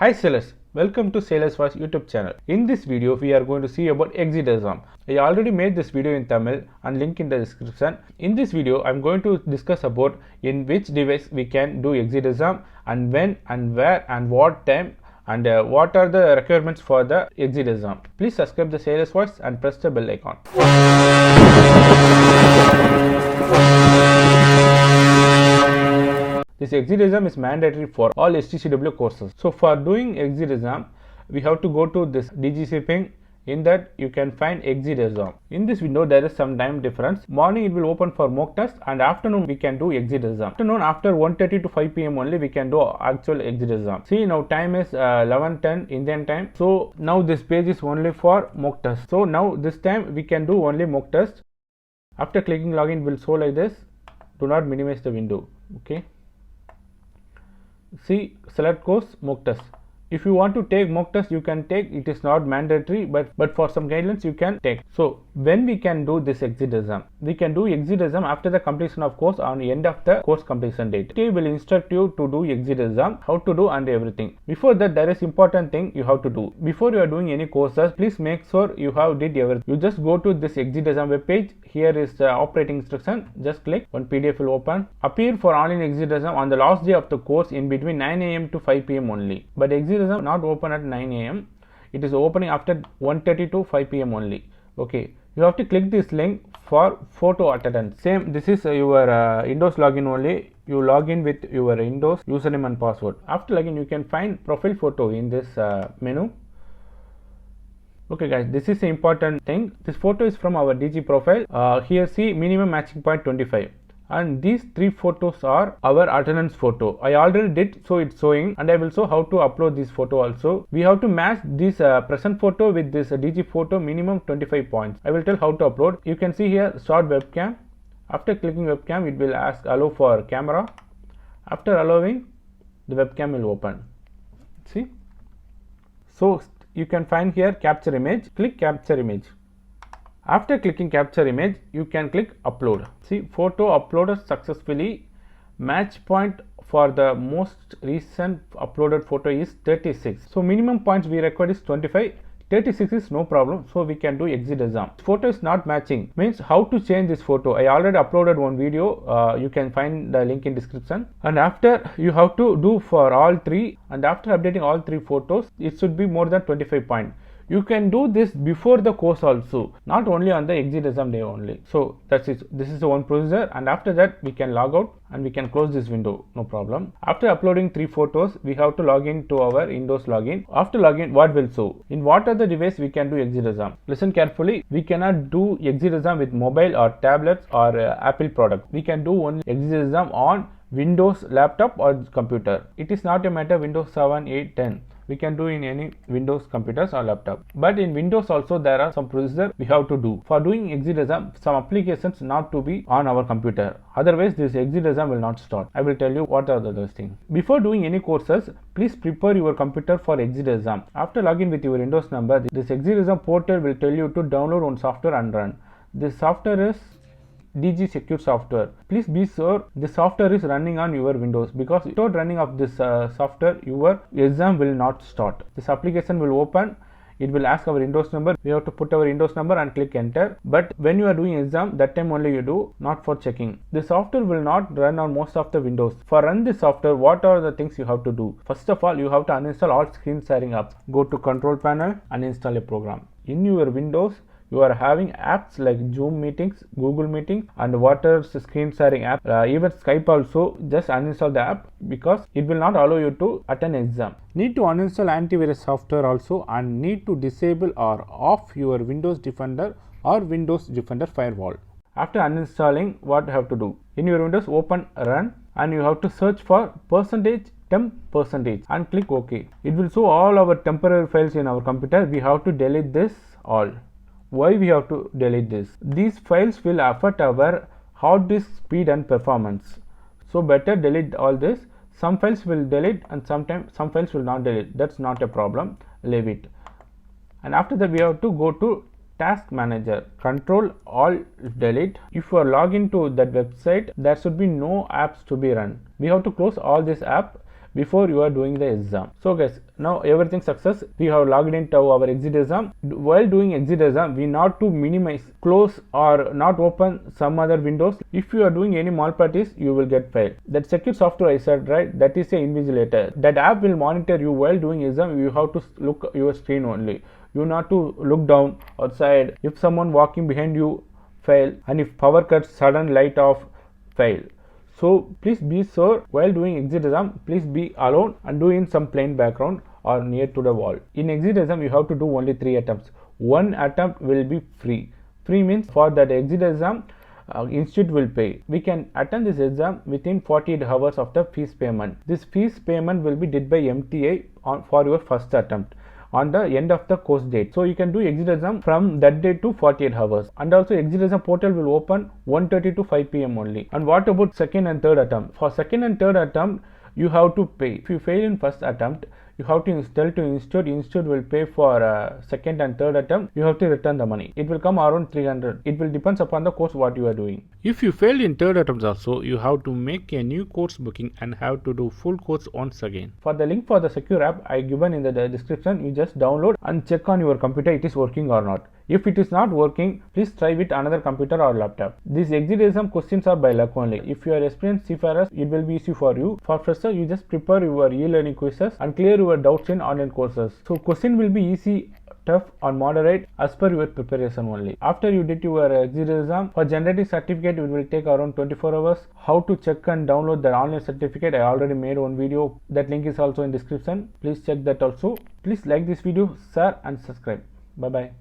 Hi sailors, welcome to Sailors Voice YouTube channel. In this video, we are going to see about exit exam. I already made this video in Tamil and link in the description. In this video, I am going to discuss about in which device we can do exit exam and when and where and what time and what are the requirements for the exit exam. Please subscribe the Sailors Voice and press the bell icon. This exit exam is mandatory for all STCW courses. So for doing exit exam, we have to go to this DigiCipping. In that you can find exit exam. In this window there is some time difference. Morning it will open for mock test and afternoon we can do exit exam. Afternoon after 1:30 to 5 p.m. only we can do actual exit exam. See, now time is 11:10 Indian time. So now this page is only for mock test. So now this time we can do only mock test. After clicking login it will show like this. Do not minimize the window. Okay. See, select course mock test. If you want to take mock test, you can take. It is not mandatory, but for some guidelines you can take. So when we can do this exit exam? We can do exit exam after the completion of course on the end of the course completion date. Today will instruct you to do exit exam, how to do and everything. Before that, there is important thing you have to do. Before you are doing any courses, please make sure you have did everything. You just go to this exit exam web page. Here is the operating instruction. Just click. One PDF will open. Appear for online exit exam on the last day of the course in between 9 a.m. to 5 p.m. only. But exit exam not open at 9 a.m. It is opening after 1:30 to 5 p.m. only. Okay. You have to click this link for photo attendance. Same. This is your Windows login only. You log in with your Windows username and password. After login, you can find profile photo in this menu. Okay guys, this is the important thing. This photo is from our DG profile. Here see minimum matching point 25 and these three photos are our attendance photo. I already did, so it's showing, and I will show how to upload this photo also. We have to match this present photo with this DG photo minimum 25 points. I will tell how to upload. You can see here start webcam. After clicking webcam, it will ask allow for camera. After allowing, the webcam will open. See, so you can find here capture image. Click capture image. After clicking capture image, you can click upload. See, photo uploaded successfully. Match point for the most recent uploaded photo is 36. So minimum points we record is 25. 36 is no problem, so we can do exit exam. Photo is not matching, means how to change this photo. I already uploaded one video. You can find the link in description. And after you have to do for all three, and after updating all three photos, it should be more than 25 points. You can do this before the course also, not only on the exit exam day only. So that's it. This is the one procedure, and after that we can log out and we can close this window, no problem. After uploading three photos, we have to log in to our Windows login. After login, what will show? In what are the device we can do exit exam? Listen carefully. We cannot do exit exam with mobile or tablets or Apple product. We can do only exit exam on Windows laptop or computer. It is not a matter Windows 7, 8, 10. We can do in any Windows computers or laptop. But in Windows also there are some procedure we have to do. For doing exit exam, some applications not to be on our computer. Otherwise this exit exam will not start. I will tell you what are those things. Before doing any courses, please prepare your computer for exit exam. After login with your Windows number, this exit exam portal will tell you to download one software and run. This software is DG Secure software. Please be sure the software is running on your Windows, because without running of this software, your exam will not start. This application will open. It will ask our Windows number. We have to put our Windows number and click enter. But when you are doing exam, that time only you do, not for checking. The software will not run on most of the Windows. For run this software, what are the things you have to do? First of all, you have to uninstall all screen sharing apps. Go to control panel and install a program. In your Windows, you are having apps like Zoom meetings, Google meetings, and water screen sharing app, even Skype also. Just uninstall the app because it will not allow you to attend exam. Need to uninstall antivirus software also, and need to disable or off your Windows Defender or Windows Defender firewall. After uninstalling, what you have to do? In your Windows, open run, and you have to search for %temp% and click OK. It will show all our temporary files in our computer. We have to delete this all. Why we have to delete this? These files will affect our hard disk speed and performance. So better delete all this. Some files will delete and sometimes some files will not delete. That's not a problem. Leave it. And after that we have to go to task manager. Control Alt delete. If you are logged into that website, there should be no apps to be run. We have to close all this app. before you are doing the exam. So guys, now everything success. We have logged into our exit exam. While doing exit exam, we not to minimize, close or not open some other windows. If you are doing any malpractice, you will get failed. That secure software I said, right, that is a invigilator. That app will monitor you while doing exam. You have to look your screen only. You not to look down outside. If someone walking behind you, fail, and if power cuts, sudden light off, fail. So please be sure while doing exit exam, please be alone and do in some plain background or near to the wall. In exit exam, you have to do only 3 attempts. One attempt will be free. Free means for that exit exam, institute will pay. We can attend this exam within 48 hours of the fees payment. This fees payment will be did by MTA for your first attempt on the end of the course date. So you can do exit exam from that day to 48 hours. And also exit exam portal will open 1:30 to 5 p.m. only. And what about second and third attempt? For second and third attempt, you have to pay. If you fail in first attempt, you have to tell to institute. Institute will pay for second and third attempt. You have to return the money. It will come around 300. It will depends upon the course what you are doing. If you failed in third attempt also, you have to make a new course booking and have to do full course once again. For the link for the secure app I given in the description, you just download and check on your computer it is working or not. If it is not working, please try with another computer or laptop. These exit exam questions are by luck only. If you are experienced seafarers, it will be easy for you. For fresher, you just prepare your e-learning quizzes and clear your doubts in online courses. So question will be easy, tough or moderate as per your preparation only. After you did your exit exam, for generating certificate it will take around 24 hours. How to check and download the online certificate, I already made one video. That link is also in description. Please check that also. Please like this video, share and subscribe. Bye bye.